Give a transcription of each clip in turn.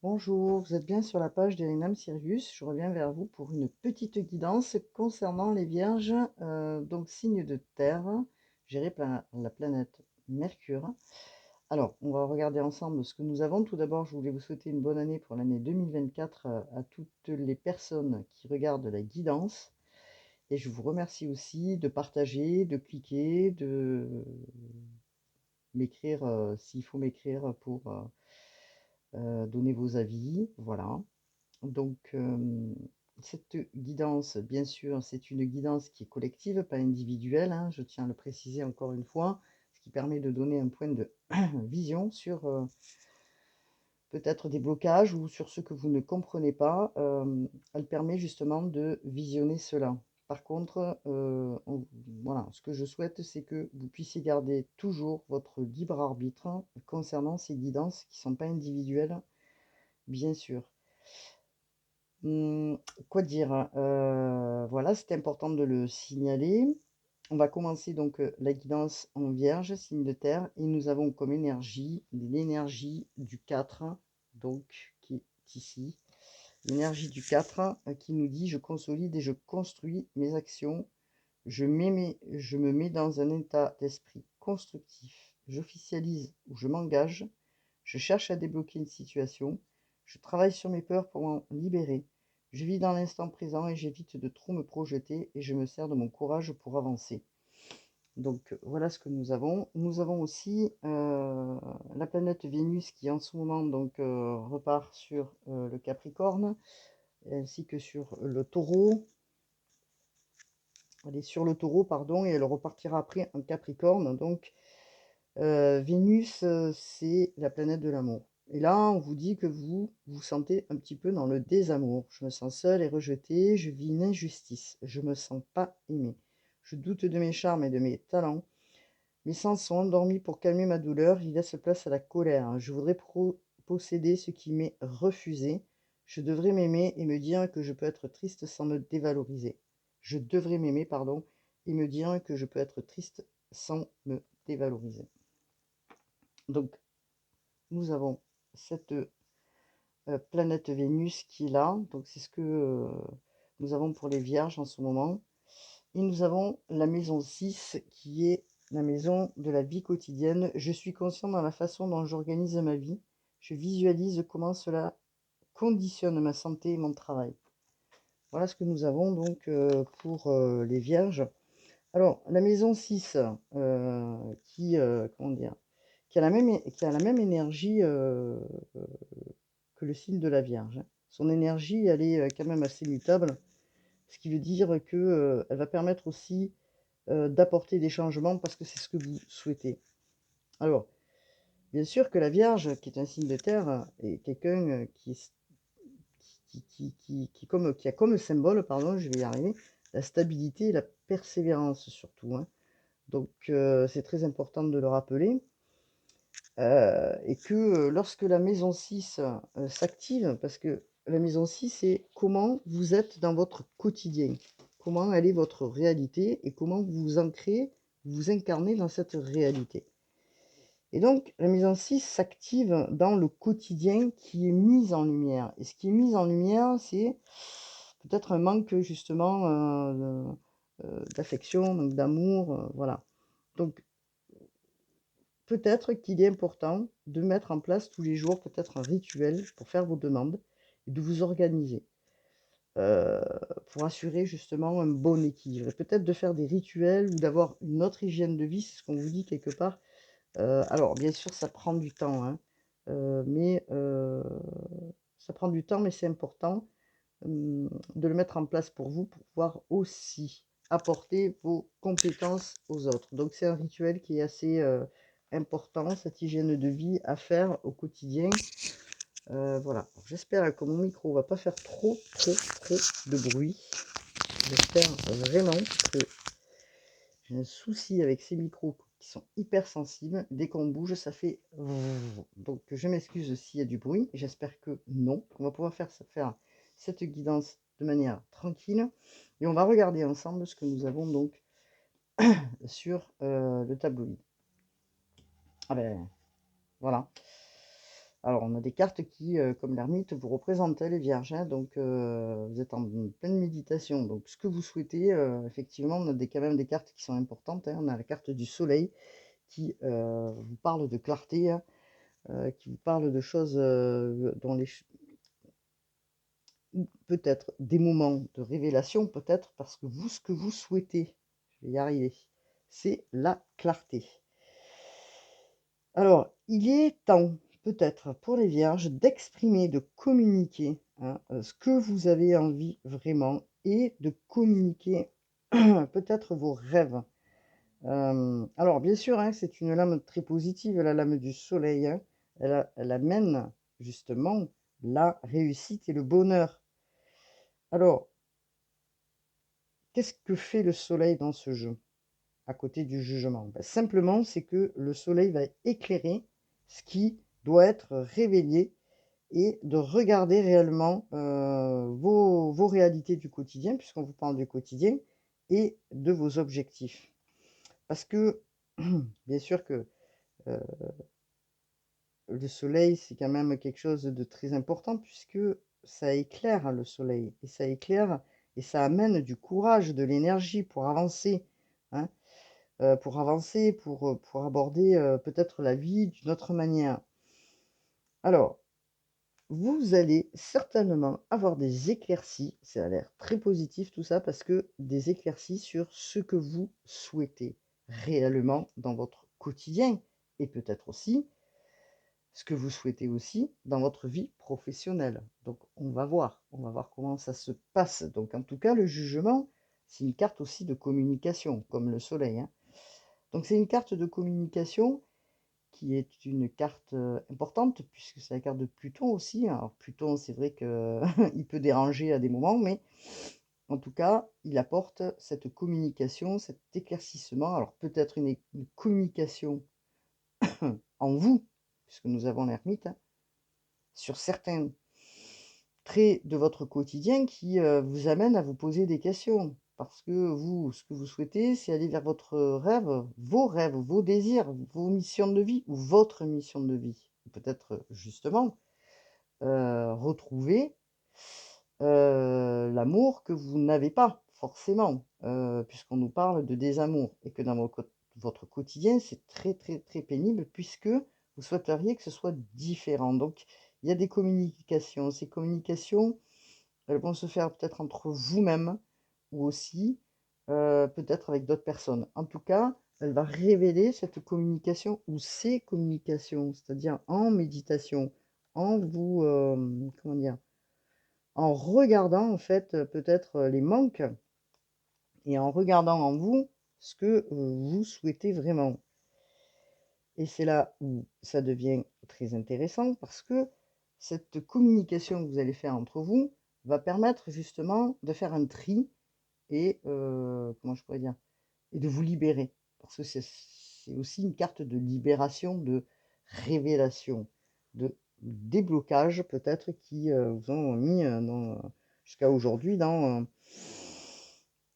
Bonjour, vous êtes bien sur la page d'Elinam Sirius. Je reviens vers vous pour une petite guidance concernant les Vierges, donc signe de terre, géré par la planète Mercure. Alors, on va regarder ensemble ce que nous avons. Tout d'abord, je voulais vous souhaiter une bonne année pour l'année 2024 à toutes les personnes qui regardent la guidance. Et je vous remercie aussi de partager, de cliquer, de m'écrire s'il faut m'écrire pour donner vos avis. Voilà. Donc, cette guidance, bien sûr, c'est une guidance qui est collective, pas individuelle, hein, je tiens à le préciser encore une fois, ce qui permet de donner un point de vision sur peut-être des blocages ou sur ce que vous ne comprenez pas. Elle permet justement de visionner cela. Par contre, voilà, ce que je souhaite, c'est que vous puissiez garder toujours votre libre arbitre concernant ces guidances qui ne sont pas individuelles, bien sûr. Mmh, quoi dire? Voilà, c'était important de le signaler. On va commencer donc, la guidance en Vierge, signe de terre, et nous avons comme énergie l'énergie du 4, donc qui est ici. L'énergie du 4, qui nous dit: «Je consolide et je construis mes actions. Je me mets dans un état d'esprit constructif. J'officialise ou je m'engage. Je cherche à débloquer une situation. Je travaille sur mes peurs pour m'en libérer. Je vis dans l'instant présent et j'évite de trop me projeter et je me sers de mon courage pour avancer.» Donc voilà ce que nous avons. Nous avons aussi la planète Vénus qui en ce moment donc repart sur le Capricorne ainsi que sur le Taureau. Elle est sur le Taureau, pardon, et elle repartira après en Capricorne. Donc Vénus, c'est la planète de l'amour. Et là, on vous dit que vous vous sentez un petit peu dans le désamour. Je me sens seule et rejetée, je vis une injustice, je me sens pas aimée. Je doute de mes charmes et de mes talents. Mes sens sont endormis pour calmer ma douleur, ils laissent place à la colère. Je voudrais posséder ce qui m'est refusé. Je devrais m'aimer et me dire que je peux être triste sans me dévaloriser. Je devrais m'aimer, pardon, et me dire que je peux être triste sans me dévaloriser. Donc, nous avons cette planète Vénus qui est là. Donc, c'est ce que nous avons pour les Vierges en ce moment. Et nous avons la maison 6 qui est la maison de la vie quotidienne. Je suis conscient dans la façon dont j'organise ma vie. Je visualise comment cela conditionne ma santé et mon travail. Voilà ce que nous avons donc pour les Vierges. Alors, la maison 6, comment dire, qui a la même énergie que le signe de la Vierge, hein. Son énergie, elle est quand même assez mutable, ce qui veut dire que elle va permettre aussi d'apporter des changements parce que c'est ce que vous souhaitez. Alors, bien sûr que la Vierge, qui est un signe de terre, est quelqu'un qui a comme symbole, pardon, je vais y arriver, la stabilité et la persévérance surtout, hein. Donc, c'est très important de le rappeler. Et que lorsque la maison 6 s'active, parce que la maison 6, c'est comment vous êtes dans votre quotidien, comment elle est votre réalité et comment vous vous ancrez, vous incarnez dans cette réalité. Et donc, la maison 6 s'active dans le quotidien qui est mis en lumière. Et ce qui est mis en lumière, c'est peut-être un manque justement d'affection, donc d'amour, voilà. Donc, peut-être qu'il est important de mettre en place tous les jours peut-être un rituel pour faire vos demandes et de vous organiser euh, pour assurer justement un bon équilibre. Et peut-être de faire des rituels ou d'avoir une autre hygiène de vie, c'est ce qu'on vous dit quelque part. Alors, bien sûr, ça prend du temps, hein, mais ça prend du temps, mais c'est important de le mettre en place pour vous, pour pouvoir aussi apporter vos compétences aux autres. Donc c'est un rituel qui est assez important, cette hygiène de vie à faire au quotidien. Voilà, j'espère que mon micro va pas faire trop de bruit. J'espère vraiment que j'ai un souci avec ces micros qui sont hyper sensibles. Dès qu'on bouge, ça fait... Donc je m'excuse s'il y a du bruit. J'espère que non. On va pouvoir faire cette guidance de manière tranquille. Et on va regarder ensemble ce que nous avons donc sur le tableau. Ah ben voilà. Alors, on a des cartes qui, comme l'ermite, vous représentent, hein, les vierges, hein, donc vous êtes en pleine méditation. Donc, ce que vous souhaitez, effectivement, on a quand même des cartes qui sont importantes, hein. On a la carte du soleil qui vous parle de clarté, hein, qui vous parle de choses dont peut-être des moments de révélation, peut-être parce que vous, ce que vous souhaitez, je vais y arriver, c'est la clarté. Alors, il est temps, peut-être, pour les vierges, d'exprimer, de communiquer, hein, ce que vous avez envie vraiment et de communiquer peut-être vos rêves. Alors, bien sûr, hein, c'est une lame très positive, la lame du soleil, hein. Elle amène justement la réussite et le bonheur. Alors, qu'est-ce que fait le soleil dans ce jeu, à côté du jugement? Ben, simplement, c'est que le soleil va éclairer ce qui doit être révélé et de regarder réellement vos réalités du quotidien, puisqu'on vous parle du quotidien, et de vos objectifs. Parce que, bien sûr que le soleil, c'est quand même quelque chose de très important, puisque ça éclaire, hein, le soleil, et ça éclaire, et ça amène du courage, de l'énergie pour avancer, hein, pour aborder peut-être la vie d'une autre manière. Alors, vous allez certainement avoir des éclaircies, ça a l'air très positif tout ça, parce que des éclaircies sur ce que vous souhaitez réellement dans votre quotidien et peut-être aussi ce que vous souhaitez aussi dans votre vie professionnelle. Donc on va voir comment ça se passe. Donc en tout cas, le jugement, c'est une carte aussi de communication, comme le soleil, hein. Donc c'est une carte de communication qui est une carte, importante puisque c'est la carte de Pluton aussi. Alors Pluton, c'est vrai que il peut déranger à des moments, mais en tout cas, il apporte cette communication, cet éclaircissement. Alors peut-être une communication en vous, puisque nous avons l'ermite, hein, sur certains traits de votre quotidien qui, vous amènent à vous poser des questions. Parce que vous, ce que vous souhaitez, c'est aller vers votre rêves, vos désirs, vos missions de vie ou votre mission de vie. Peut-être, justement, retrouver, l'amour que vous n'avez pas forcément, puisqu'on nous parle de désamour et que dans votre quotidien, c'est très, très, très pénible puisque vous souhaiteriez que ce soit différent. Donc il y a des communications. Ces communications, elles vont se faire peut-être entre vous-même ou aussi, peut-être avec d'autres personnes. En tout cas, elle va révéler cette communication ou ces communications, c'est-à-dire en méditation, en vous, comment dire? En regardant en fait, peut-être, les manques et en regardant en vous ce que, vous souhaitez vraiment. Et c'est là où ça devient très intéressant parce que cette communication que vous allez faire entre vous va permettre justement de faire un tri et comment je pourrais dire? Et de vous libérer. Parce que c'est aussi une carte de libération, de révélation, de déblocage peut-être qui, vous ont mis, jusqu'à aujourd'hui dans,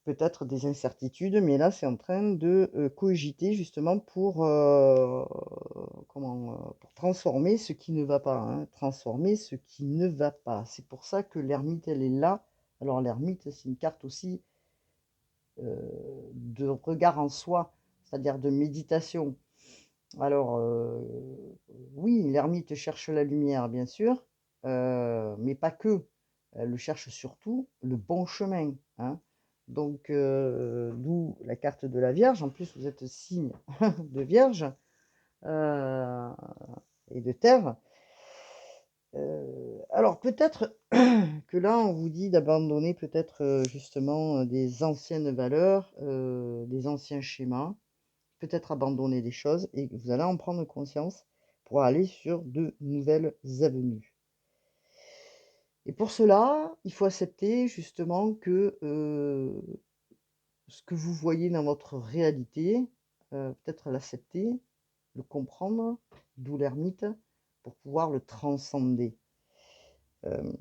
peut-être des incertitudes, mais là, c'est en train de, cogiter justement pour, pour transformer ce qui ne va pas, hein, transformer ce qui ne va pas. C'est pour ça que l'ermite, elle est là. Alors l'ermite, c'est une carte aussi, de regard en soi, c'est-à-dire de méditation. Alors, oui, l'ermite cherche la lumière, bien sûr, mais pas que. Elle cherche surtout le bon chemin, hein. Donc, d'où la carte de la Vierge. En plus, vous êtes signe de Vierge, heu et de terre. Alors peut-être que là, on vous dit d'abandonner peut-être, justement, des anciennes valeurs, des anciens schémas, peut-être abandonner des choses et que vous allez en prendre conscience pour aller sur de nouvelles avenues. Et pour cela, il faut accepter justement que, ce que vous voyez dans votre réalité, peut-être l'accepter, le comprendre, d'où l'ermite, pour pouvoir le transcender. Hem,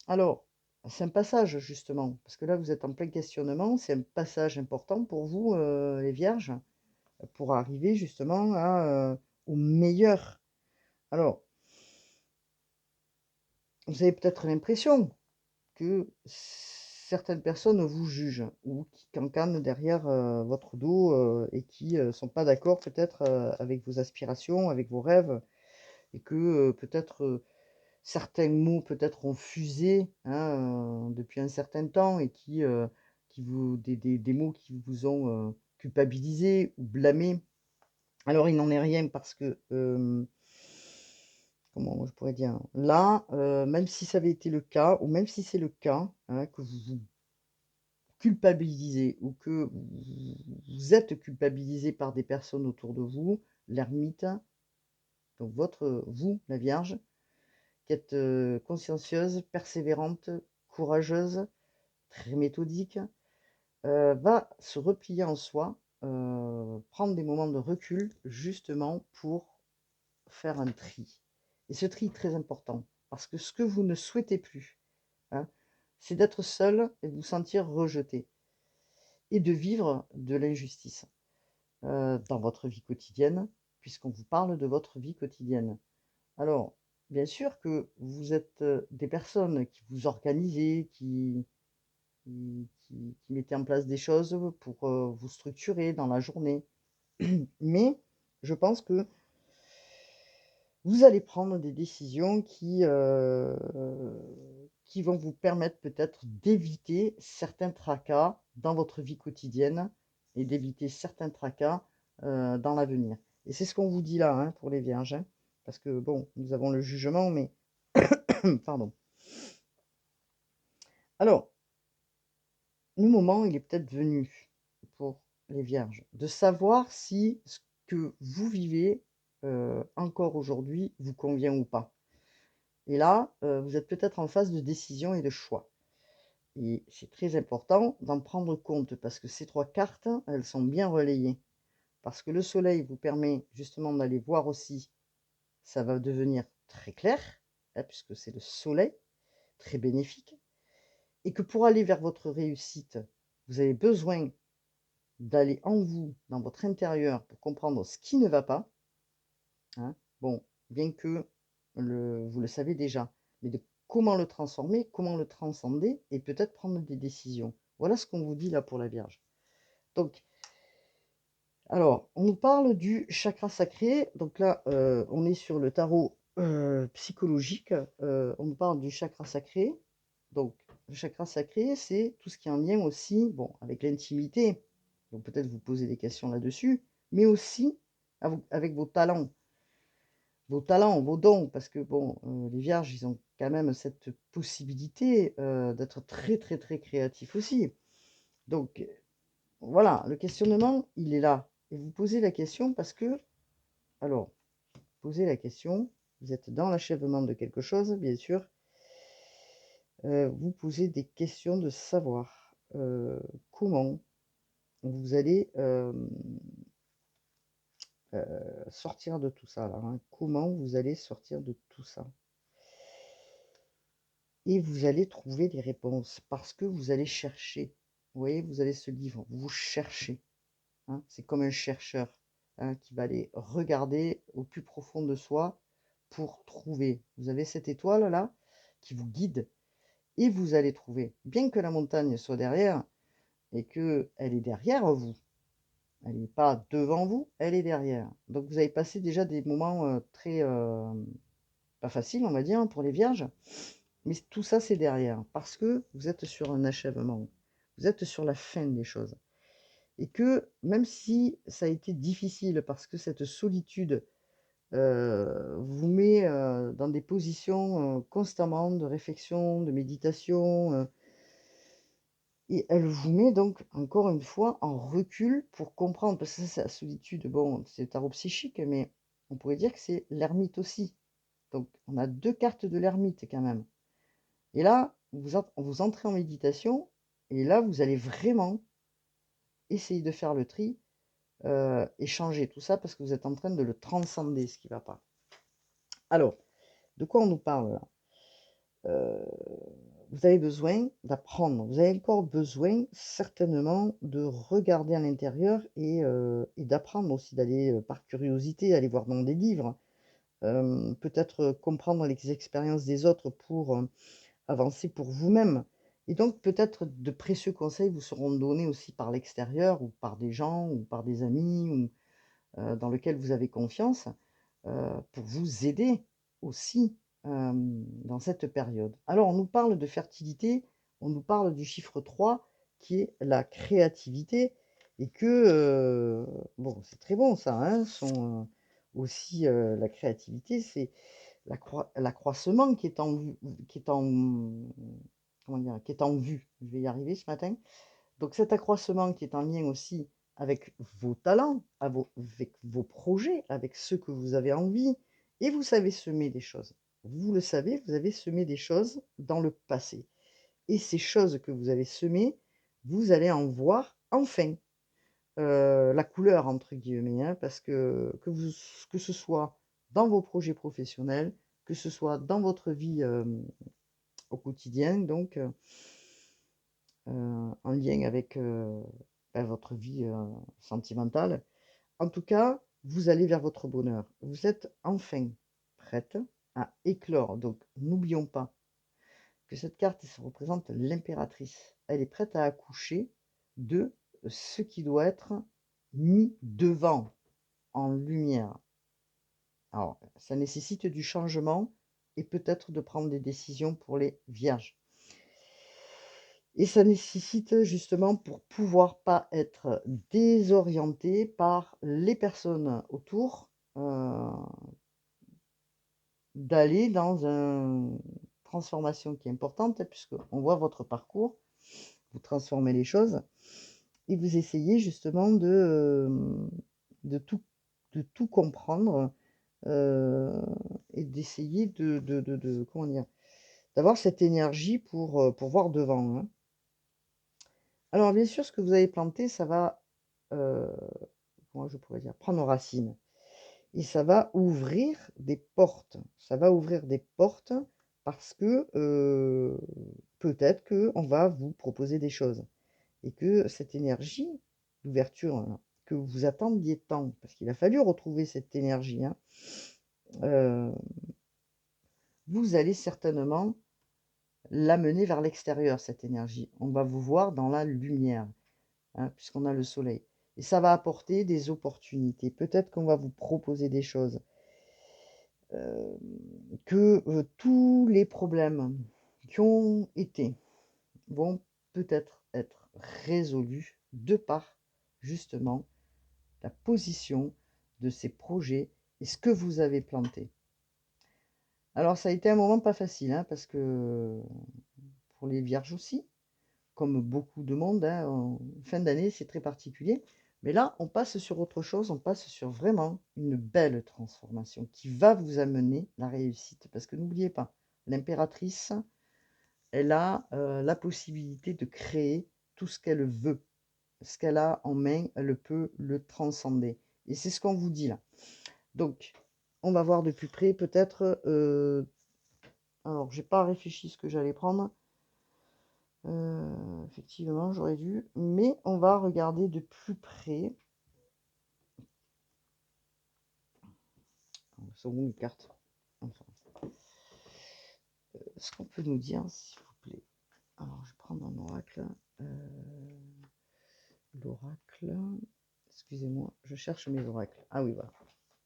alors, c'est un passage justement, parce que là vous êtes en plein questionnement, c'est un passage important pour vous, les vierges, pour arriver justement à, au meilleur. Alors, vous avez peut-être l'impression que certaines personnes vous jugent ou qui cancanent derrière votre dos et qui ne sont pas d'accord peut-être avec vos aspirations, avec vos rêves, et que peut-être certains mots peut-être ont fusé hein, depuis un certain temps et qui vous des mots qui vous ont culpabilisé ou blâmé. Alors il n'en est rien parce que comment je pourrais dire? Là, même si ça avait été le cas ou même si c'est le cas, hein, que vous vous culpabilisez ou que vous êtes culpabilisé par des personnes autour de vous, l'ermite, donc vous, la Vierge, qui êtes, consciencieuse, persévérante, courageuse, très méthodique, va se replier en soi, prendre des moments de recul justement pour faire un tri. Et ce tri est très important parce que ce que vous ne souhaitez plus, hein, c'est d'être seul et de vous sentir rejeté et de vivre de l'injustice, dans votre vie quotidienne, puisqu'on vous parle de votre vie quotidienne. Alors, bien sûr que vous êtes, des personnes qui vous organisez, qui mettez en place des choses pour, vous structurer dans la journée. Mais je pense que vous allez prendre des décisions qui vont vous permettre peut-être d'éviter certains tracas dans votre vie quotidienne et d'éviter certains tracas, dans l'avenir. Et c'est ce qu'on vous dit là, hein, pour les vierges, hein, parce que bon, nous avons le jugement, mais pardon. Alors, le moment, il est peut-être venu pour les vierges de savoir si ce que vous vivez, encore aujourd'hui vous convient ou pas. Et là, vous êtes peut-être en phase de décision et de choix. Et c'est très important d'en prendre compte parce que ces 3 cartes, elles sont bien relayées. Parce que le soleil vous permet justement d'aller voir aussi, ça va devenir très clair, hein, puisque c'est le soleil, très bénéfique. Et que pour aller vers votre réussite, vous avez besoin d'aller en vous, dans votre intérieur, pour comprendre ce qui ne va pas. Hein. Bon, bien que vous le savez déjà, mais de comment le transformer, comment le transcender et peut-être prendre des décisions. Voilà ce qu'on vous dit là pour la Vierge. Donc, alors, on nous parle du chakra sacré. Donc là, on est sur le tarot psychologique. On nous parle du chakra sacré. Donc, le chakra sacré, c'est tout ce qui est en lien aussi, bon, avec l'intimité. Donc peut-être vous posez des questions là-dessus, mais aussi avec vos talents, vos dons, parce que bon, les vierges, ils ont quand même cette possibilité, d'être très, très, très créatifs aussi. Donc, voilà, le questionnement, il est là. Et vous posez la question parce que, alors, posez la question, vous êtes dans l'achèvement de quelque chose, bien sûr. Vous posez des questions de savoir, comment vous allez, sortir de tout ça là, hein. Comment vous allez sortir de tout ça? Et vous allez trouver des réponses parce que vous allez chercher. Vous voyez, vous avez ce livre, vous cherchez, hein. C'est comme un chercheur, hein, qui va aller regarder au plus profond de soi pour trouver. Vous avez cette étoile là qui vous guide et vous allez trouver. Bien que la montagne soit derrière et qu'elle est derrière vous, elle n'est pas devant vous, elle est derrière. Donc vous avez passé déjà des moments, très, pas faciles, on va dire, pour les vierges. Mais tout ça, c'est derrière, parce que vous êtes sur un achèvement. Vous êtes sur la fin des choses. Et que même si ça a été difficile, parce que cette solitude vous met dans des positions constamment de réflexion, de méditation, et elle vous met donc encore une fois en recul pour comprendre, parce que ça, c'est la solitude, bon, c'est le tarot psychique, mais on pourrait dire que c'est l'ermite aussi. Donc on a 2 cartes de l'ermite quand même. Et là, vous entrez en méditation et là, vous allez vraiment essayer de faire le tri, et changer tout ça parce que vous êtes en train de le transcender, ce qui ne va pas. Alors, de quoi on nous parle là? vous avez besoin d'apprendre. Vous avez encore besoin certainement de regarder à l'intérieur et d'apprendre aussi, d'aller, par curiosité, aller voir dans des livres. Peut-être, comprendre les expériences des autres pour, avancer pour vous-même et donc peut-être de précieux conseils vous seront donnés aussi par l'extérieur ou par des gens ou par des amis ou, dans lequel vous avez confiance, pour vous aider aussi, dans cette période. Alors on nous parle de fertilité, on nous parle du chiffre 3 qui est la créativité et que, bon c'est très bon ça, hein, aussi, la créativité c'est l'accroissement qui est en vue qui est en, comment dire? Qui est en vue. Je vais y arriver ce matin. Donc cet accroissement qui est en lien aussi avec vos talents, avec vos projets, avec ce que vous avez envie et vous savez semer des choses. Vous le savez, vous avez semé des choses dans le passé et ces choses que vous avez semées, vous allez en voir enfin, «la couleur» entre guillemets, hein, parce que ce soit dans vos projets professionnels, que ce soit dans votre vie, au quotidien donc en lien avec, bah, votre vie, sentimentale. En tout cas, vous allez vers votre bonheur. Vous êtes enfin prête à éclore. Donc n'oublions pas que cette carte, ça représente l'impératrice. Elle est prête à accoucher de ce qui doit être mis devant, en lumière. Alors, ça nécessite du changement et peut-être de prendre des décisions pour les vierges. Et ça nécessite justement pour pouvoir pas être désorienté par les personnes autour, d'aller dans une transformation qui est importante, puisqu'on voit votre parcours, vous transformez les choses et vous essayez justement de tout de tout comprendre, heu et d'essayer de comment dire? D'avoir cette énergie pour voir devant, hein. Alors bien sûr, ce que vous avez planté, ça va, heu, comment je pourrais dire? Prendre racine et ça va ouvrir des portes. Ça va ouvrir des portes parce que, peut-être qu'on va vous proposer des choses et que cette énergie d'ouverture, que vous attendiez tant, parce qu'il a fallu retrouver cette énergie, hein, heu, vous allez certainement l'amener vers l'extérieur, cette énergie. On va vous voir dans la lumière. Hein, puisqu'on a le soleil. Et ça va apporter des opportunités. Peut-être qu'on va vous proposer des choses. Hem, que, tous les problèmes qui ont été vont peut-être être résolus de par, justement, la position de ces projets et ce que vous avez planté. Alors ça a été un moment pas facile, hein, parce que pour les vierges aussi, comme beaucoup de monde, hein, en fin d'année, c'est très particulier. Mais là, on passe sur autre chose, on passe sur vraiment une belle transformation qui va vous amener la réussite. Parce que n'oubliez pas, l'impératrice, elle a la possibilité de créer tout ce qu'elle veut. Ce qu'elle a en main, elle peut le transcender. Et c'est ce qu'on vous dit là. Donc, on va voir de plus près peut-être. Alors, j'ai pas réfléchi ce que j'allais prendre. Effectivement, j'aurais dû, mais on va regarder de plus près. Sont où mes cartes? Enfin, ce qu'on peut nous dire, s'il vous plaît. Alors, je vais prendre un oracle. L'oracle. Excusez-moi, je cherche mes oracles. Ah oui, voilà.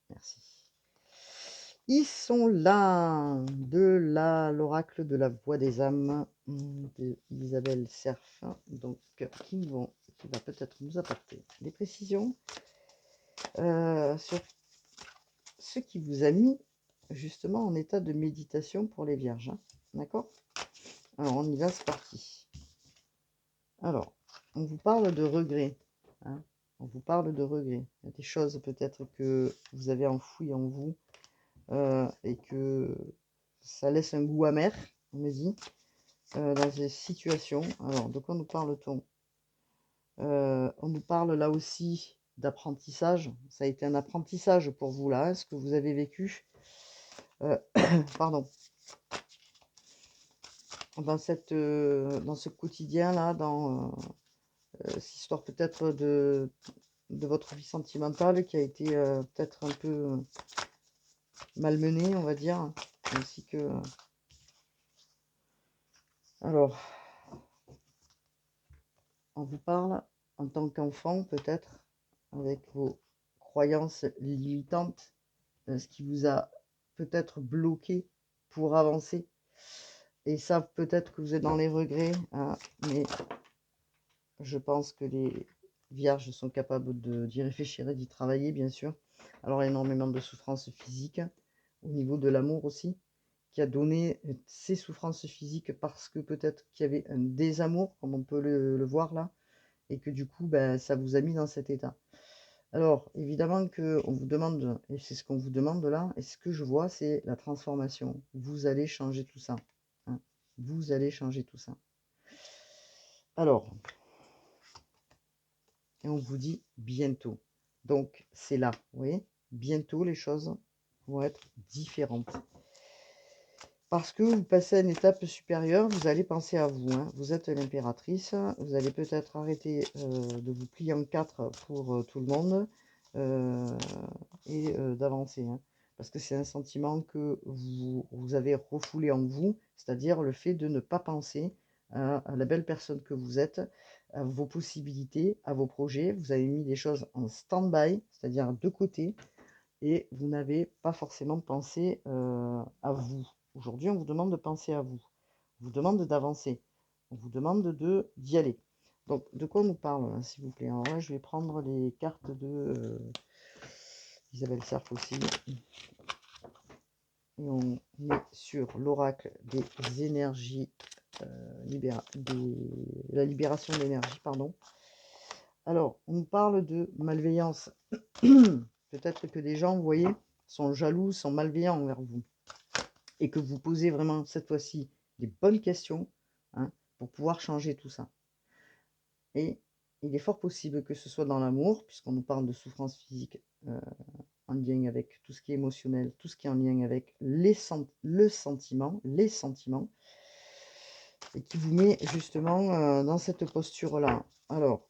Merci. Ils sont là, l'oracle de la voix des âmes de Isabelle Cerf, donc qui va peut-être nous apporter des précisions sur ce qui vous a mis justement en état de méditation pour les vierges. Hein. D'accord? Alors on y va, c'est parti. Alors, on vous parle de regrets. Hein. On vous parle de regrets. Il y a des choses peut-être que vous avez enfouies en vous et que ça laisse un goût amer, on me dit, dans des situations. Alors, de quoi nous parle-t-on? On nous parle là aussi d'apprentissage. Ça a été un apprentissage pour vous là, hein, ce que vous avez vécu. Pardon. dans ce quotidien-là, cette histoire peut-être de votre vie sentimentale qui a été, peut-être un peu, malmenée, on va dire, ainsi que alors, on vous parle en tant qu'enfant peut-être, avec vos croyances limitantes, ce qui vous a peut-être bloqué pour avancer et ça peut-être que vous êtes dans les regrets, hein, mais je pense que les vierges sont capables d'y réfléchir et d'y travailler, bien sûr. Alors, énormément de souffrances physiques, au niveau de l'amour aussi, qui a donné ces souffrances physiques parce que peut-être qu'il y avait un désamour, comme on peut le voir là, et que du coup, ben, ça vous a mis dans cet état. Alors, évidemment qu'on vous demande, et c'est ce qu'on vous demande là, et ce que je vois, c'est la transformation. Vous allez changer tout ça, hein. Vous allez changer tout ça. Alors, et on vous dit bientôt. Donc, c'est là, vous voyez, bientôt les choses vont être différentes. Parce que vous passez à une étape supérieure, vous allez penser à vous, hein. Vous êtes l'impératrice, vous allez peut-être arrêter de vous plier en quatre pour tout le monde et d'avancer, hein. Parce que c'est un sentiment que vous avez refoulé en vous, c'est-à-dire le fait de ne pas penser à la belle personne que vous êtes, à vos possibilités, à vos projets. Vous avez mis des choses en stand-by, c'est-à-dire de côté, et vous n'avez pas forcément pensé à vous. Aujourd'hui, on vous demande de penser à vous. On vous demande d'avancer. On vous demande d'y aller. Donc, de quoi on nous parle, s'il vous plaît? Alors là, je vais prendre les cartes de Isabelle Serf aussi. Et on met sur l'oracle des énergies, la libération de l'énergie, pardon. Alors, on nous parle de malveillance. Peut-être que des gens, vous voyez, sont jaloux, sont malveillants envers vous. Et que vous posez vraiment, cette fois-ci, des bonnes questions, hein, pour pouvoir changer tout ça. Et il est fort possible que ce soit dans l'amour, puisqu'on nous parle de souffrance physique en lien avec tout ce qui est émotionnel, tout ce qui est en lien avec les sentiments, et qui vous met justement dans cette posture-là. Alors,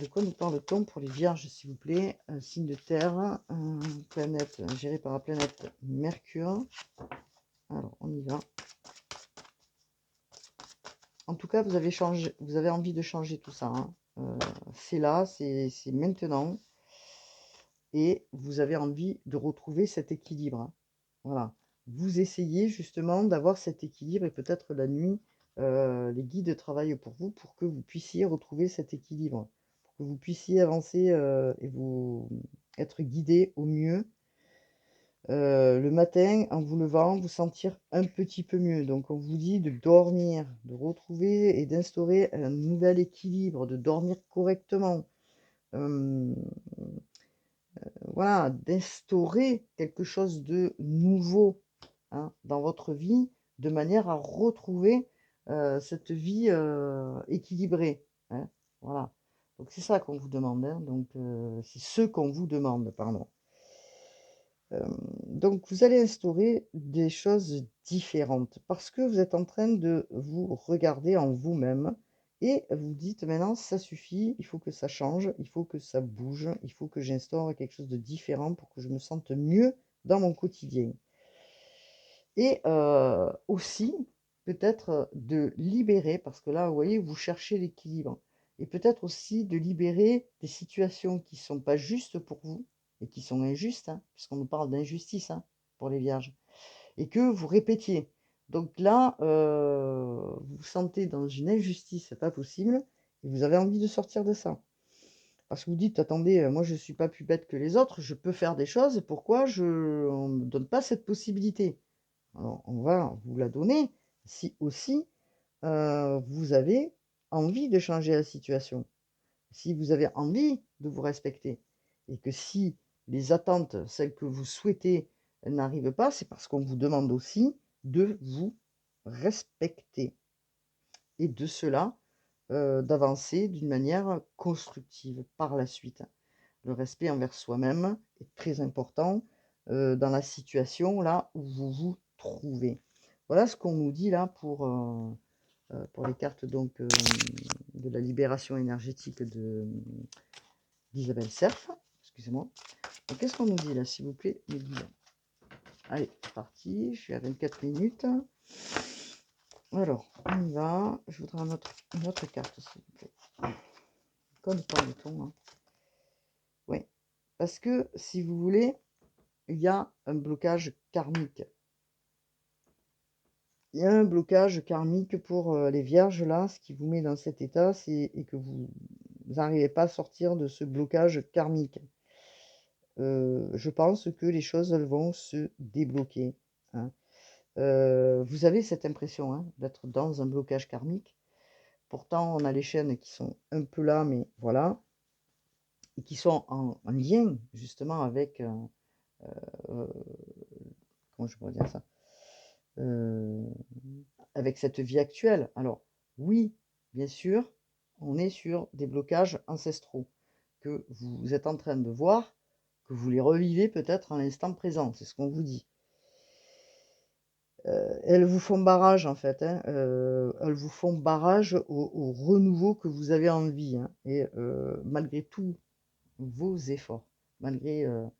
de quoi nous parle-t-on pour les vierges, s'il vous plaît? Un signe de terre, planète gérée par la planète Mercure. Alors, on y va. En tout cas, vous avez envie de changer tout ça, hein. C'est là, c'est maintenant. Et vous avez envie de retrouver cet équilibre, hein. Voilà. Vous essayez justement d'avoir cet équilibre et peut-être la nuit, les guides travaillent pour vous pour que vous puissiez retrouver cet équilibre, pour que vous puissiez avancer et vous être guidé au mieux. Le matin, en vous levant, vous sentir un petit peu mieux. Donc on vous dit de dormir, de retrouver et d'instaurer un nouvel équilibre, de dormir correctement. Hem, voilà, d'instaurer quelque chose de nouveau, hein, dans votre vie, de manière à retrouver, cette vie, équilibrée, hein. Voilà. Donc c'est ça qu'on vous demande, hein, donc c'est ce qu'on vous demande, pardon. Donc vous allez instaurer des choses différentes parce que vous êtes en train de vous regarder en vous-même et vous dites: «Maintenant ça suffit, il faut que ça change, il faut que ça bouge, il faut que j'instaure quelque chose de différent pour que je me sente mieux dans mon quotidien» et aussi peut-être de libérer parce que là, vous voyez, vous cherchez l'équilibre et peut-être aussi de libérer des situations qui ne sont pas justes pour vous et qui sont injustes, hein, puisqu'on nous parle d'injustice, hein, pour les vierges et que vous répétiez. Donc là, vous vous sentez dans une injustice pas possible et vous avez envie de sortir de ça. Parce que vous dites: «Attendez, moi je suis pas plus bête que les autres, je peux faire des choses, pourquoi on me donne pas cette possibilité?» Alors, on va vous la donner si aussi, vous avez envie de changer la situation. Si vous avez envie de vous respecter et que si les attentes, celles que vous souhaitez, n'arrivent pas, c'est parce qu'on vous demande aussi de vous respecter et de cela, d'avancer d'une manière constructive par la suite. Le respect envers soi-même est très important, dans la situation là où vous vous trouvez. Voilà ce qu'on nous dit là pour les cartes donc de la libération énergétique d'Isabelle Serf. Excusez-moi. Donc, qu'est-ce qu'on nous dit là, s'il vous plaît, les guides? Allez, c'est parti, je suis à 24 minutes. Alors, on y va. Je voudrais une autre carte, s'il vous plaît. Comme pas le ton. Hein. Oui. Parce que, si vous voulez, il y a un blocage karmique. Il y a un blocage karmique pour les vierges, là. Ce qui vous met dans cet état, c'est que vous n'arrivez pas à sortir de ce blocage karmique. Je pense que les choses elles vont se débloquer. Hein. Vous avez cette impression hein, d'être dans un blocage karmique. Pourtant, on a les chaînes qui sont un peu là, mais voilà, et qui sont en lien justement avec, comment je pourrais dire ça, avec cette vie actuelle. Alors, oui, bien sûr, on est sur des blocages ancestraux que vous êtes en train de voir, que vous les revivez peut-être à l'instant présent, c'est ce qu'on vous dit. Elles vous font barrage en fait, hein, elles vous font barrage au renouveau que vous avez envie. Hein, et malgré tous vos efforts, malgré les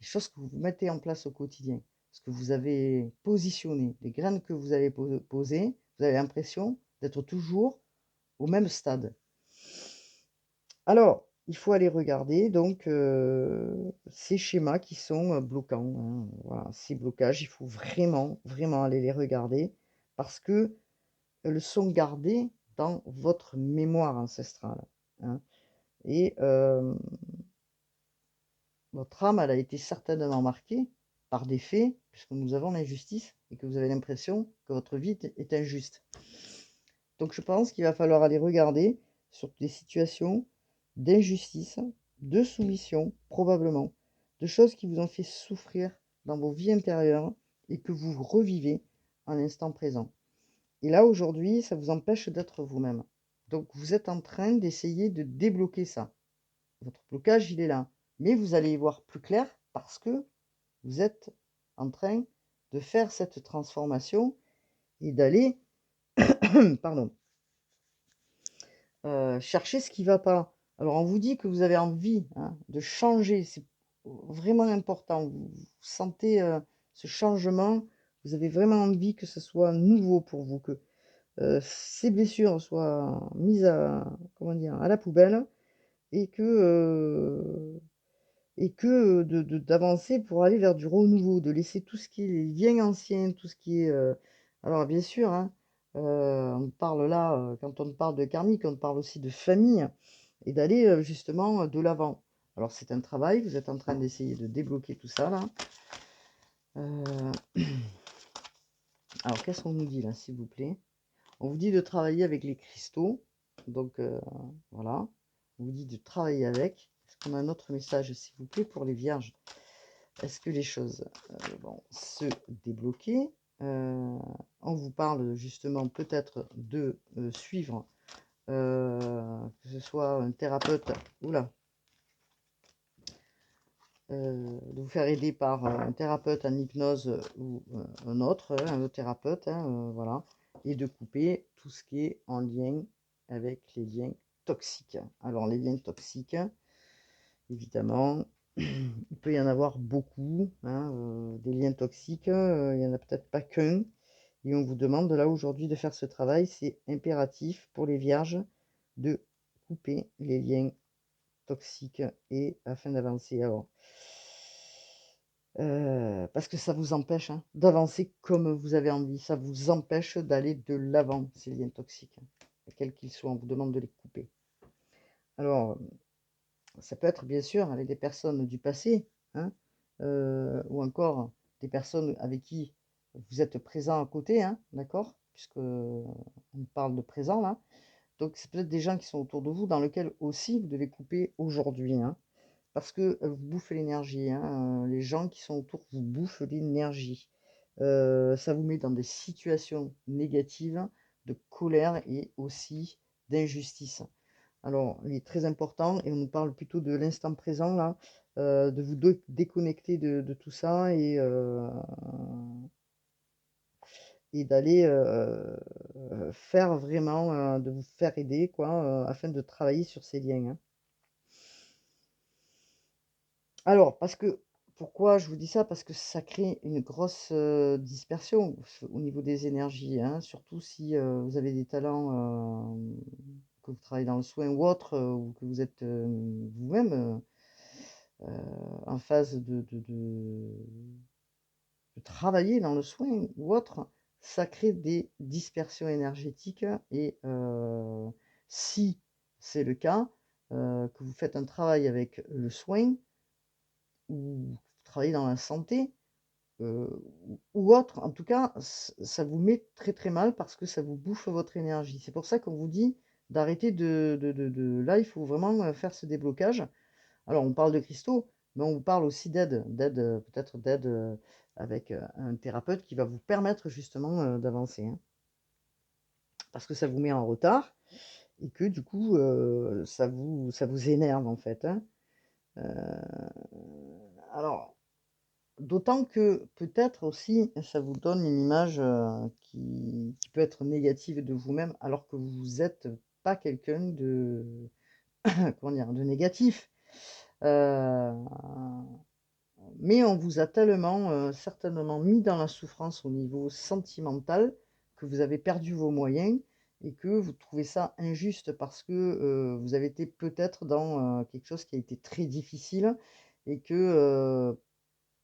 choses que vous mettez en place au quotidien, ce que vous avez positionné, les graines que vous avez posées, vous avez l'impression d'être toujours au même stade. Alors, il faut aller regarder donc ces schémas qui sont bloquants. Hein, voilà, ces blocages, il faut vraiment, vraiment aller les regarder parce que elles sont gardées dans votre mémoire ancestrale. Hein, et votre âme, elle a été certainement marquée par des faits, puisque nous avons l'injustice et que vous avez l'impression que votre vie est injuste. Donc je pense qu'il va falloir aller regarder sur des situations d'injustice, de soumission, probablement, de choses qui vous ont fait souffrir dans vos vies intérieures et que vous revivez en l'instant présent. Et là, aujourd'hui, ça vous empêche d'être vous-même. Donc vous êtes en train d'essayer de débloquer ça. Votre blocage, il est là. Mais vous allez y voir plus clair parce que vous êtes en train de faire cette transformation et d'aller pardon, chercher ce qui ne va pas. Alors on vous dit que vous avez envie hein, de changer, c'est vraiment important. Vous sentez ce changement, vous avez vraiment envie que ce soit nouveau pour vous, que ces blessures soient mises comment dire, à la poubelle et que d'avancer pour aller vers du renouveau, de laisser tout ce qui est les liens anciens, tout ce qui est... Alors bien sûr, hein, on parle là, quand on parle de karmique, on parle aussi de famille, et d'aller justement de l'avant. Alors c'est un travail, vous êtes en train d'essayer de débloquer tout ça là. Alors qu'est-ce qu'on nous dit là, s'il vous plaît? On vous dit de travailler avec les cristaux, donc voilà, on vous dit de travailler avec. Est-ce qu'on a un autre message, s'il vous plaît, pour les vierges? Est-ce que les choses vont se débloquer? On vous parle justement peut-être de suivre, que ce soit un thérapeute, oula, de vous faire aider par un thérapeute en hypnose ou un autre thérapeute, hein, voilà, et de couper tout ce qui est en lien avec les liens toxiques. Alors les liens toxiques, évidemment, il peut y en avoir beaucoup, hein, des liens toxiques, il n'y en a peut-être pas qu'un. Et on vous demande là aujourd'hui de faire ce travail. C'est impératif pour les vierges de couper les liens toxiques et afin d'avancer. Alors, parce que ça vous empêche hein, d'avancer comme vous avez envie. Ça vous empêche d'aller de l'avant, ces liens toxiques, quels qu'ils soient. On vous demande de les couper. Alors, ça peut être bien sûr avec des personnes du passé, hein, ou encore des personnes avec qui vous êtes présent à côté, hein, d'accord? Puisque on parle de présent là. Donc c'est peut-être des gens qui sont autour de vous dans lesquels aussi vous devez couper aujourd'hui, hein, parce que vous bouffez l'énergie, hein, les gens qui sont autour vous bouffent l'énergie. Ça vous met dans des situations négatives, de colère et aussi d'injustice. Alors, il est très important, et on nous parle plutôt de l'instant présent là, de vous déconnecter de tout ça et d'aller, faire vraiment, de vous faire aider quoi, afin de travailler sur ces liens, hein. Alors parce que pourquoi je vous dis ça? Parce que ça crée une grosse, dispersion au niveau des énergies, hein, surtout si, vous avez des talents, que vous travaillez dans le soin ou autre, ou que vous êtes, vous-même, en phase de travailler dans le soin ou autre, ça crée des dispersions énergétiques et si c'est le cas, que vous faites un travail avec le soin ou vous travaillez dans la santé, ou autre, en tout cas, ça vous met très, très mal parce que ça vous bouffe votre énergie. C'est pour ça qu'on vous dit d'arrêter là, il faut vraiment, faire ce déblocage. Alors on parle de cristaux, mais on vous parle aussi d'aide, peut-être d'aide, avec, un thérapeute qui va vous permettre justement, d'avancer, hein. Parce que ça vous met en retard et que du coup, ça vous énerve en fait, hein. Heu, alors d'autant que peut-être aussi ça vous donne une image, qui peut être négative de vous-même alors que vous êtes pas quelqu'un de comment dire? De négatif. Heu Mais on vous a tellement, certainement mis dans la souffrance au niveau sentimental, que vous avez perdu vos moyens et que vous trouvez ça injuste parce que, vous avez été peut-être dans, quelque chose qui a été très difficile et que,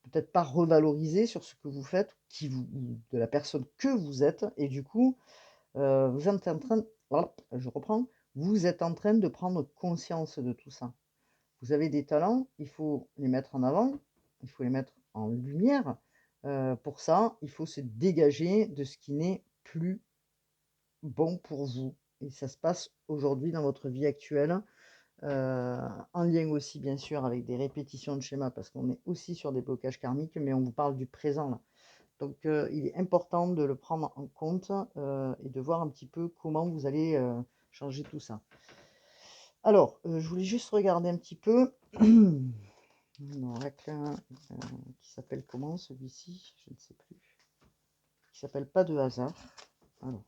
peut-être pas revalorisé sur ce que vous faites, qui vous ou de la personne que vous êtes et du coup, vous êtes en train hop, je reprends, vous êtes en train de prendre conscience de tout ça. Vous avez des talents, il faut les mettre en avant, il faut les mettre en lumière. Pour ça, il faut se dégager de ce qui n'est plus bon pour vous et ça se passe aujourd'hui dans votre vie actuelle, en lien aussi bien sûr avec des répétitions de schémas parce qu'on est aussi sur des blocages karmiques, mais on vous parle du présent là. Donc il est important de le prendre en compte, et de voir un petit peu comment vous allez, changer tout ça. Alors, je voulais juste regarder un petit peu. Un oracle, qui s'appelle comment celui-ci? Je ne sais plus. Qui s'appelle pas de hasard. Alors,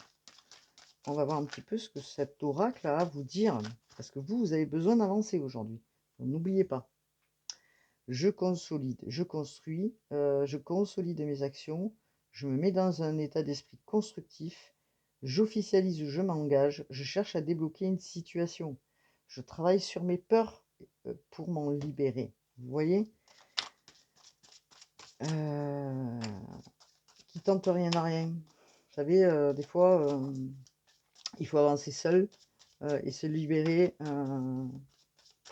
on va voir un petit peu ce que cet oracle a à vous dire. Parce que vous avez besoin d'avancer aujourd'hui. N'oubliez pas. Je consolide, je construis, je consolide mes actions, je me mets dans un état d'esprit constructif, j'officialise ou je m'engage, je cherche à débloquer une situation. Je travaille sur mes peurs, pour m'en libérer. Vous voyez? Heu, qui tente rien n'a rien. Vous savez, des fois, il faut avancer seul, et se libérer,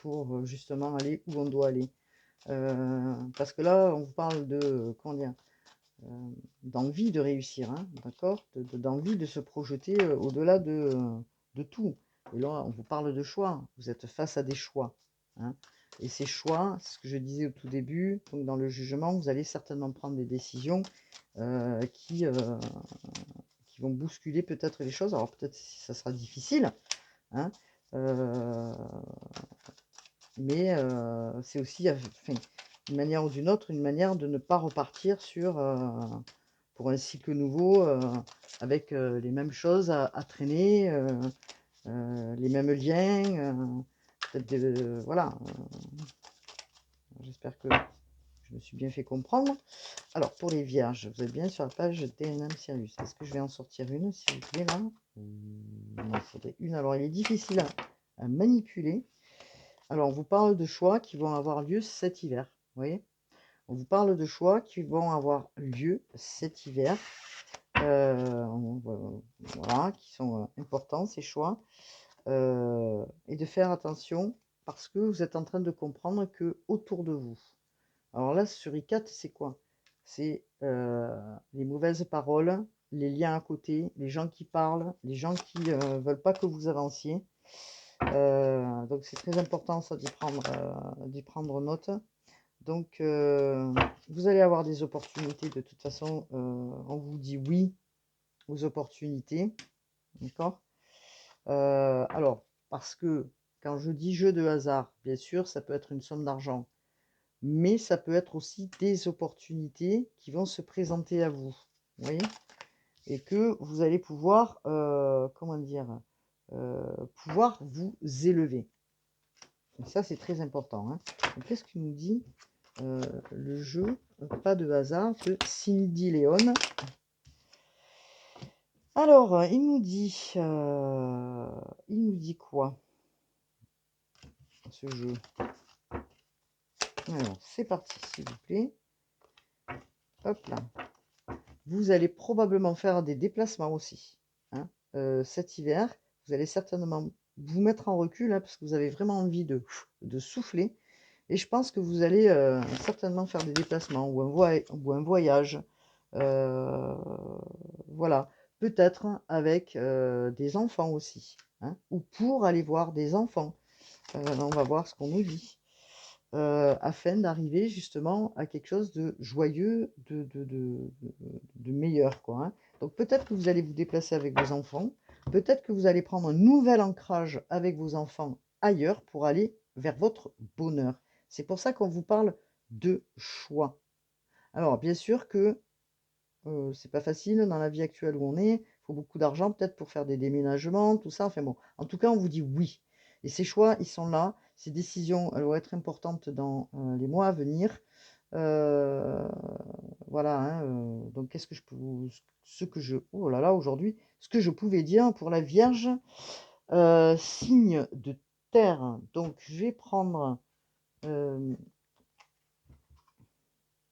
pour, justement aller où on doit aller. Parce que là, on vous parle de, comment dire? D'envie de réussir, hein, d'accord? D'envie de se projeter, au-delà de tout. Et là, on vous parle de choix. Vous êtes face à des choix, hein. Et ces choix, c'est ce que je disais au tout début, donc dans le jugement, vous allez certainement prendre des décisions, heu, qui, heu, qui vont bousculer peut-être les choses. Alors peut-être ça sera difficile, hein, heu, mais c'est aussi, enfin, d'une manière ou d'une autre, une manière de ne pas repartir sur, pour un cycle nouveau, avec, les mêmes choses à traîner, les mêmes liens, peut-être voilà, j'espère que je me suis bien fait comprendre. Alors pour les vierges, vous êtes bien sur la page TNM Sirius. Est-ce que je vais en sortir une, s'il vous plaît, là? Il m'en faudrait une. Alors, il est difficile à manipuler. Alors, on vous parle de choix qui vont avoir lieu cet hiver. Vous voyez? On vous parle de choix qui vont avoir lieu cet hiver. Voilà, qui sont importants, ces choix. Et de faire attention parce que vous êtes en train de comprendre que autour de vous. Alors là, sur I4, c'est quoi? C'est les mauvaises paroles, les liens à côté, les gens qui parlent, les gens qui veulent pas que vous avanciez. Donc c'est très important ça d'y prendre note. Donc vous allez avoir des opportunités de toute façon. On vous dit oui aux opportunités, d'accord? Alors parce que quand je dis jeu de hasard, bien sûr, ça peut être une somme d'argent. Mais ça peut être aussi des opportunités qui vont se présenter à vous. Vous voyez? et que vous allez pouvoir, comment dire, pouvoir vous élever. Et ça, c'est très important, hein. Qu'est-ce qu'il nous dit le jeu? Pas de hasard de Cindy Léon. Alors, il nous dit quoi, ce jeu? Alors, c'est parti, s'il vous plaît. Hop là. Vous allez probablement faire des déplacements aussi, hein, cet hiver. Vous allez certainement vous mettre en recul, hein, parce que vous avez vraiment envie de souffler. Et je pense que vous allez certainement faire des déplacements ou un voyage. Voilà. Peut-être avec des enfants aussi, hein, ou pour aller voir des enfants. On va voir ce qu'on nous dit. Afin d'arriver justement à quelque chose de joyeux, de meilleur, quoi, hein. Donc peut-être que vous allez vous déplacer avec vos enfants, peut-être que vous allez prendre un nouvel ancrage avec vos enfants ailleurs pour aller vers votre bonheur. C'est pour ça qu'on vous parle de choix. Alors bien sûr que c'est pas facile dans la vie actuelle où on est, il faut beaucoup d'argent peut-être pour faire des déménagements, tout ça, enfin bon. En tout cas, on vous dit oui. Et ces choix, ils sont là. Ces décisions, elles vont être importantes dans les mois à venir. Euh, voilà, hein, donc qu'est-ce que je peux vous... Ce que je... Oh là là, aujourd'hui, ce que je pouvais dire pour la Vierge, signe de terre. Donc, je vais prendre euh,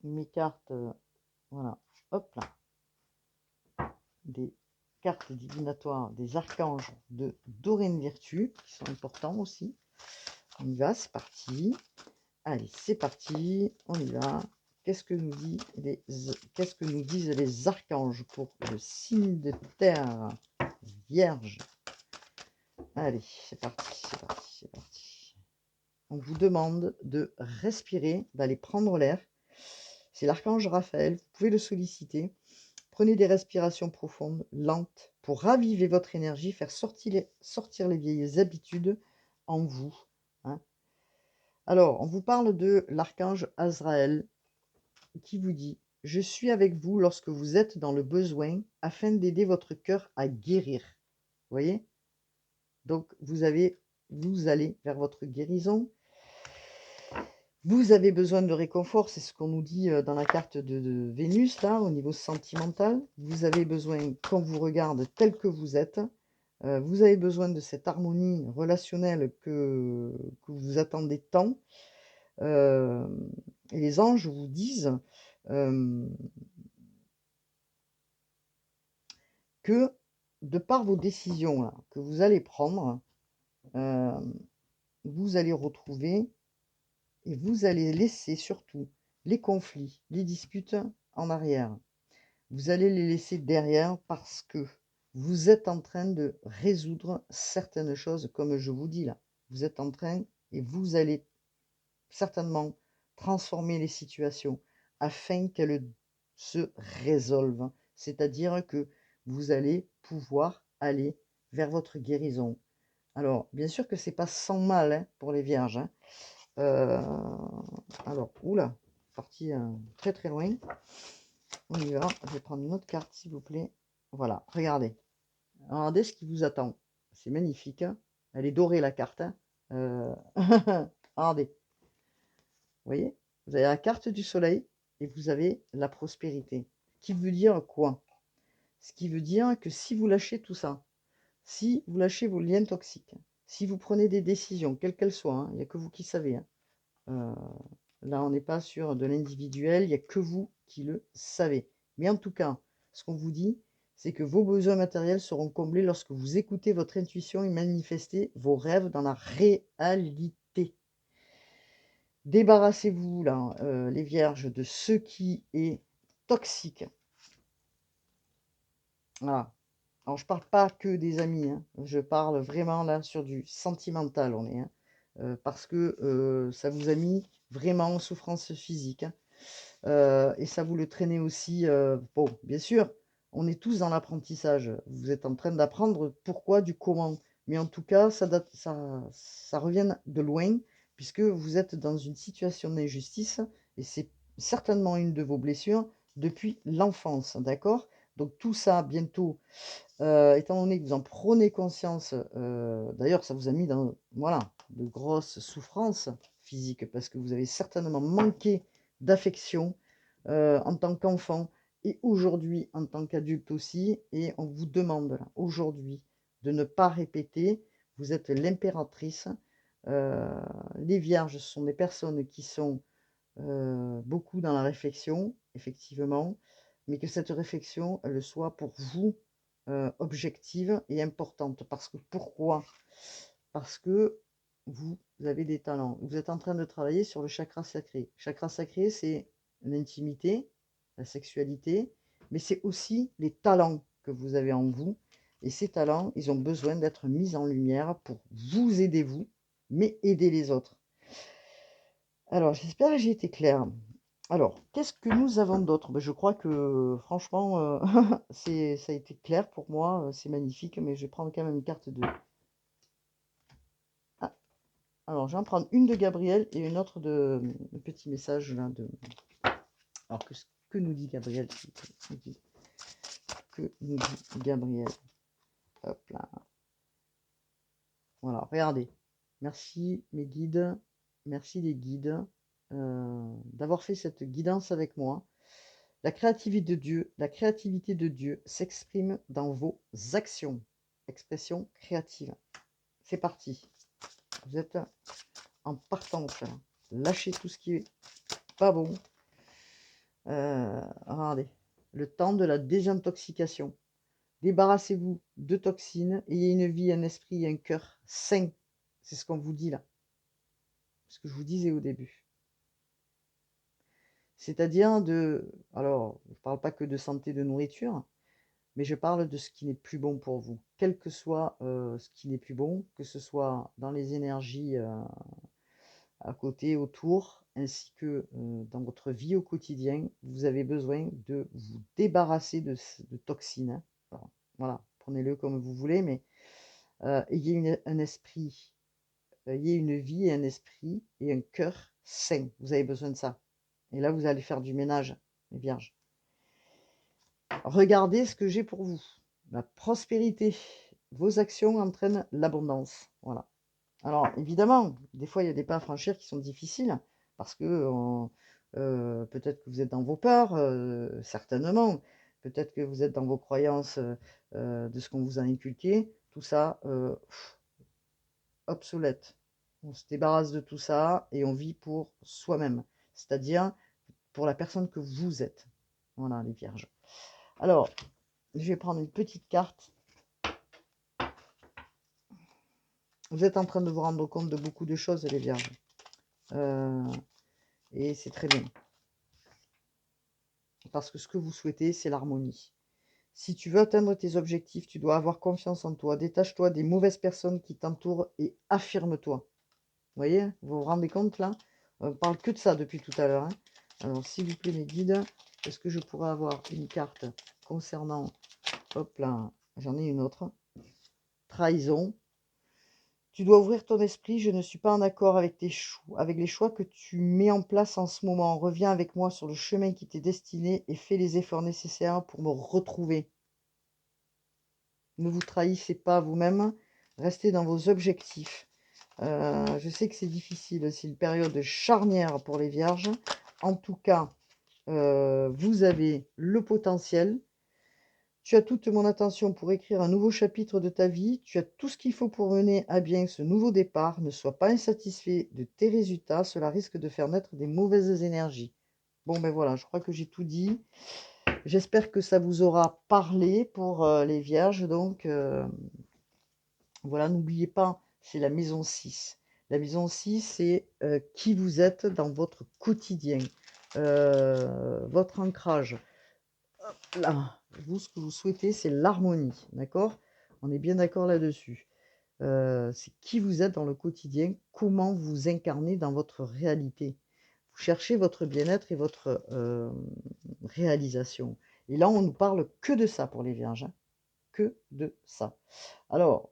mes cartes, voilà, hop là. Des cartes divinatoires des archanges de Dorine Virtue, qui sont importants aussi. On y va, c'est parti. Allez, c'est parti, on y va. Qu'est-ce que nous disent les archanges pour le signe de terre Vierge? Allez, c'est parti, c'est parti, c'est parti. On vous demande de respirer, d'aller prendre l'air. C'est l'archange Raphaël, vous pouvez le solliciter. Prenez des respirations profondes, lentes, pour raviver votre énergie, faire sortir les vieilles habitudes en vous, hein. Alors, on vous parle de l'archange Azraël qui vous dit: je suis avec vous lorsque vous êtes dans le besoin afin d'aider votre cœur à guérir. Vous voyez? Donc, vous allez vers votre guérison. Vous avez besoin de réconfort, c'est ce qu'on nous dit dans la carte de Vénus, là, au niveau sentimental. Vous avez besoin qu'on vous regarde tel que vous êtes. Vous avez besoin de cette harmonie relationnelle que vous attendez tant. Euh, et les anges vous disent euh, que de par vos décisions là, que vous allez prendre, euh, vous allez retrouver et vous allez laisser surtout les conflits, les disputes en arrière. Vous allez les laisser derrière parce que vous êtes en train de résoudre certaines choses, comme je vous dis là. Vous êtes en train et vous allez certainement transformer les situations afin qu'elles se résolvent. C'est-à-dire que vous allez pouvoir aller vers votre guérison. Alors, bien sûr que c'est pas sans mal, hein, pour les vierges, hein. Euh, alors, oula, parti très très loin. On y va. Je vais prendre une autre carte, s'il vous plaît. Voilà, regardez. Regardez ce qui vous attend. C'est magnifique, hein. Elle est dorée, la carte, hein. Regardez. Vous voyez? Vous avez la carte du soleil et vous avez la prospérité. Qui veut dire quoi? Ce qui veut dire que si vous lâchez tout ça, si vous lâchez vos liens toxiques, si vous prenez des décisions, quelles qu'elles soient, hein, il n'y a que vous qui savez, hein. Euh, Là, on n'est pas sur de l'individuel, il n'y a que vous qui le savez. Mais en tout cas, ce qu'on vous dit, c'est que vos besoins matériels seront comblés lorsque vous écoutez votre intuition et manifestez vos rêves dans la réalité. Débarrassez-vous, là, les vierges, de ce qui est toxique. Voilà. Alors, je parle pas que des amis, hein. Je parle vraiment là sur du sentimental, on est, hein. Parce que ça vous a mis vraiment en souffrance physique, hein. Et ça vous le traînez aussi. Bon, bien sûr, on est tous dans l'apprentissage. Vous êtes en train d'apprendre pourquoi, du comment. Mais en tout cas, ça revient de loin, puisque vous êtes dans une situation d'injustice, et c'est certainement une de vos blessures depuis l'enfance, d'accord? Donc tout ça, bientôt, étant donné que vous en prenez conscience, d'ailleurs, ça vous a mis dans, voilà, de grosses souffrances physiques parce que vous avez certainement manqué d'affection, en tant qu'enfant et aujourd'hui en tant qu'adulte aussi et on vous demande là, aujourd'hui, de ne pas répéter. Vous êtes l'impératrice. Heu, les vierges, ce sont des personnes qui sont, beaucoup dans la réflexion, effectivement, mais que cette réflexion, elle soit pour vous, objective et importante. Parce que pourquoi? Parce que vous avez des talents. Vous êtes en train de travailler sur le chakra sacré. Chakra sacré, c'est l'intimité, la sexualité, mais c'est aussi les talents que vous avez en vous. Et ces talents, ils ont besoin d'être mis en lumière pour vous aider vous, mais aider les autres. Alors, j'espère que j'ai été claire. Alors, qu'est-ce que nous avons d'autre? Je crois que franchement, ça a été clair pour moi, c'est magnifique, mais je vais prendre quand même une carte de... Ah, alors, je vais en prendre une de Gabriel et une autre de petit message là de... Alors, que nous dit Gabriel? Que nous dit Gabriel? Hop là. Voilà, regardez. Merci mes guides, merci les guides d'avoir fait cette guidance avec moi. La créativité de Dieu s'exprime dans vos actions. Expression créative. C'est parti. Vous êtes en partance là. Lâchez tout ce qui est pas bon. Regardez. Le temps de la désintoxication. Débarrassez-vous de toxines. Ayez une vie, un esprit et un cœur sain. C'est ce qu'on vous dit là. Ce que je vous disais au début. C'est-à-dire de... Alors, je ne parle pas que de santé, de nourriture, mais je parle de ce qui n'est plus bon pour vous. Quel que soit ce qui n'est plus bon, que ce soit dans les énergies à côté, autour, ainsi que dans votre vie au quotidien, vous avez besoin de vous débarrasser de toxines. Hein. Alors, voilà, prenez-le comme vous voulez, mais ayez un esprit, ayez une vie et un esprit et un cœur sain. Vous avez besoin de ça. Et là, vous allez faire du ménage, les vierges. Regardez ce que j'ai pour vous. La prospérité. Vos actions entraînent l'abondance. Voilà. Alors, évidemment, des fois, il y a des pas à franchir qui sont difficiles parce que peut-être que vous êtes dans vos peurs, certainement. Peut-être que vous êtes dans vos croyances de ce qu'on vous a inculqué. Tout ça, obsolète. On se débarrasse de tout ça et on vit pour soi-même, c'est-à-dire pour la personne que vous êtes. Voilà, les vierges. Alors, je vais prendre une petite carte. Vous êtes en train de vous rendre compte de beaucoup de choses, les vierges. Et c'est très bien. Parce que ce que vous souhaitez, c'est l'harmonie. Si tu veux atteindre tes objectifs, tu dois avoir confiance en toi. Détache-toi des mauvaises personnes qui t'entourent et affirme-toi. Vous voyez, vous vous rendez compte là? On ne parle que de ça depuis tout à l'heure. Hein. Alors, s'il vous plaît, mes guides, est-ce que je pourrais avoir une carte concernant... Hop là, j'en ai une autre. Trahison. Tu dois ouvrir ton esprit, je ne suis pas en accord avec avec les choix que tu mets en place en ce moment. Reviens avec moi sur le chemin qui t'est destiné et fais les efforts nécessaires pour me retrouver. Ne vous trahissez pas vous-même, restez dans vos objectifs. Je sais que c'est difficile, c'est une période charnière pour les vierges. En tout cas, vous avez le potentiel. Tu as toute mon attention pour écrire un nouveau chapitre de ta vie. Tu as tout ce qu'il faut pour mener à bien ce nouveau départ. Ne sois pas insatisfait de tes résultats. Cela risque de faire naître des mauvaises énergies. Bon, ben voilà, je crois que j'ai tout dit. J'espère que ça vous aura parlé pour les vierges. Donc, voilà, n'oubliez pas, c'est la maison 6. La maison 6, c'est qui vous êtes dans votre quotidien, votre ancrage. Là, vous, ce que vous souhaitez, c'est l'harmonie, d'accord? On est bien d'accord là-dessus. C'est qui vous êtes dans le quotidien, comment vous incarnez dans votre réalité. Vous cherchez votre bien-être et votre réalisation. Et là, on ne parle que de ça pour les vierges, hein, que de ça. Alors,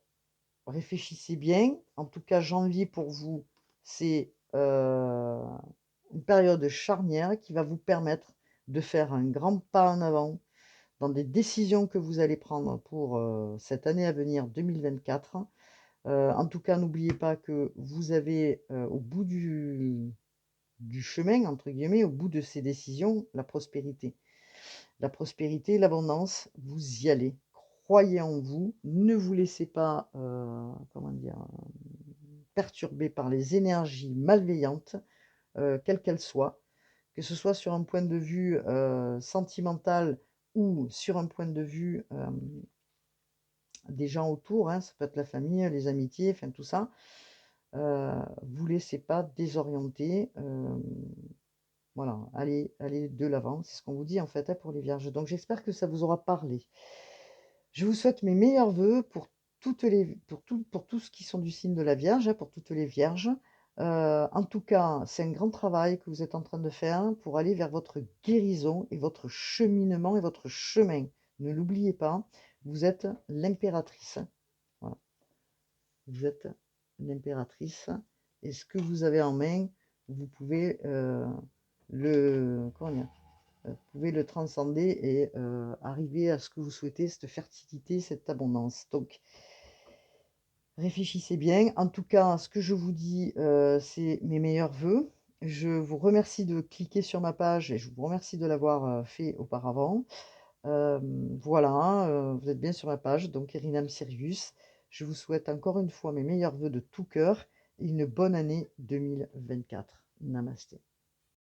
réfléchissez bien. En tout cas, janvier pour vous, c'est une période charnière qui va vous permettre de faire un grand pas en avant, dans des décisions que vous allez prendre pour, cette année à venir 2024. En tout cas, n'oubliez pas que vous avez, au bout du «chemin» entre guillemets, au bout de ces décisions, la prospérité. La prospérité, l'abondance, vous y allez. Croyez en vous, ne vous laissez pas, comment dire? Perturber par les énergies malveillantes, quelles qu'elles soient. Que ce soit sur un point de vue, sentimental ou sur un point de vue, des gens autour, hein, ça peut être la famille, les amitiés, enfin tout ça. Vous laissez pas désorienter, voilà, allez de l'avant, c'est ce qu'on vous dit en fait, hein, pour les vierges. Donc j'espère que ça vous aura parlé. Je vous souhaite mes meilleurs vœux pour tous qui sont du signe de la Vierge, hein, pour toutes les vierges. En tout cas, c'est un grand travail que vous êtes en train de faire pour aller vers votre guérison et votre cheminement et votre chemin. Ne l'oubliez pas, vous êtes l'impératrice. Voilà, vous êtes l'impératrice et ce que vous avez en main, vous pouvez, comment dire? Vous pouvez le transcender et arriver à ce que vous souhaitez, cette fertilité, cette abondance. Donc réfléchissez bien. En tout cas, ce que je vous dis, c'est mes meilleurs vœux. Je vous remercie de cliquer sur ma page et je vous remercie de l'avoir, fait auparavant. Voilà, vous êtes bien sur ma page, donc Erinam Sirius. Je vous souhaite encore une fois mes meilleurs vœux de tout cœur et une bonne année 2024. Namasté.